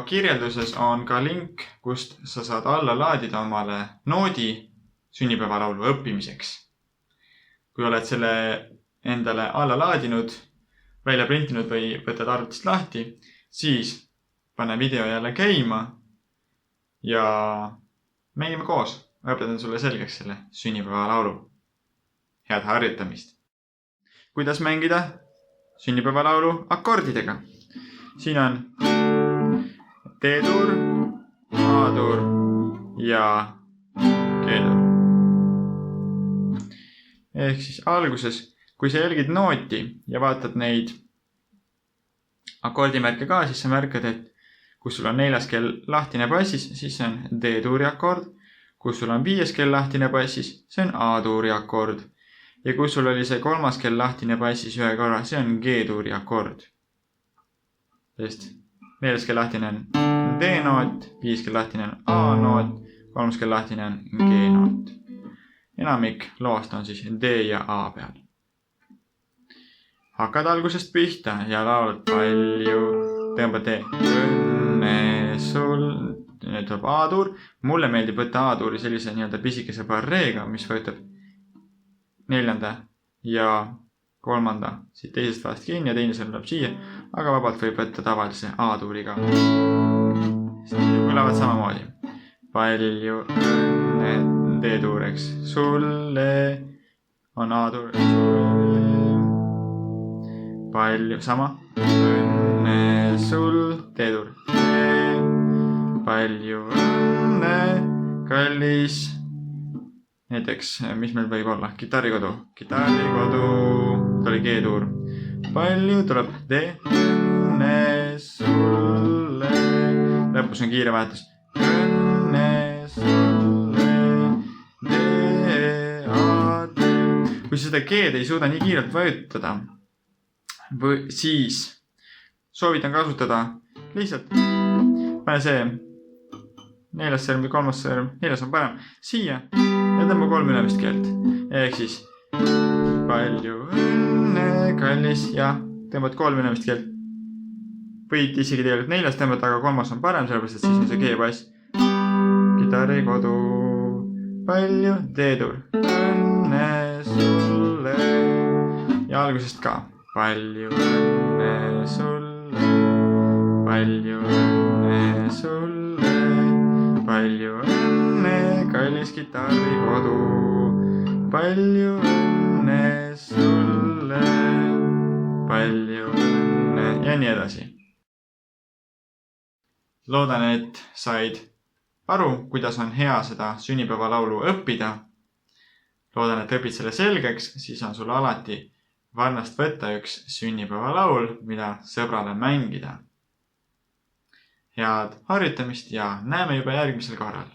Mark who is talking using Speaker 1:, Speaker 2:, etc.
Speaker 1: kirjelduses on ka link, kust sa saad alla laadida omale noodi sünnipäevalaulu õppimiseks. Kui oled selle endale alla laadinud, välja printinud või võtad arvutist lahti, siis pane video jälle käima ja mängime koos. Õpetan sulle selgeks selle sünnipäevalaulu. Head harjutamist! Kuidas mängida sünnipäevalaulu akordidega? Siin on D-tuur, A-tuur ja G-tuur. Ehk siis alguses, kui sa jälgid nooti ja vaatad neid akordimärke ka, siis sa märkad, et kus sul on 4. kell lahtine bassis, siis see on D-tuuri akord. Kus sul on 5. kell lahtine bassis, see on A-tuuri akord. Ja kui sul oli see 3. kell lahtine bassis ühe korra, see on G-tuuri akord. Sest 4. kell lahtine on D-noot, 5. kell lahtine on A-noot, 3. kell lahtine on G-noot. Enamik loost on siis D ja A peal. Hakkad algusest pihta ja laulad palju, tõmbad D. Õnne sul, nüüd tuleb A-tuur. Mulle meeldib võtta A-tuuri sellise pisikese barreega, mis võetab 4. ja 3. siit teisest vahest kinni ja teine tuleb siia, aga vabalt võib võtta tavalise A-tuuriga. Kõlavad samamoodi. Palju õnne D-tuureks sulle on A-tuur. Palju sama. Õnne sul D-tuur. Palju õnne kallis. Näiteks, mis meil võib olla? Kitarrikodu. Kitarrikodu. Tuli G-tuur. Palju tuleb D. Õnne sulle. Lõpus on kiire vahetus. Õnne sulle. D, A, D. Kui sa seda G-d ei suuda nii kiirelt vajutada, siis soovitan kasutada lihtsalt pane see 4. sõrm või 3. sõrm, 4. on parem, siia ja tõmba 3 ülemist keelt. Ehk siis palju õnne kallis ja tõmbad 3 ülemist keelt. Võid isegi tegelikult 4. tõmbad, aga 3. on parem, sellepärast et siis on see G-bass. Kitarrikodu, palju D-tuur, õnne sulle ja algusest ka. Palju õnne sulle, palju õnne sulle, palju õnne kallis kitarrikodu, palju õnne sulle, palju õnne ja nii edasi. Loodan, et said aru, kuidas on hea seda sünnipäevalaulu õppida. Loodan, et õpid selle selgeks, siis on sul alati varnast võtta üks sünnipäevalaul, mida sõbrale mängida. Head harjutamist ja näeme juba järgmisel korral.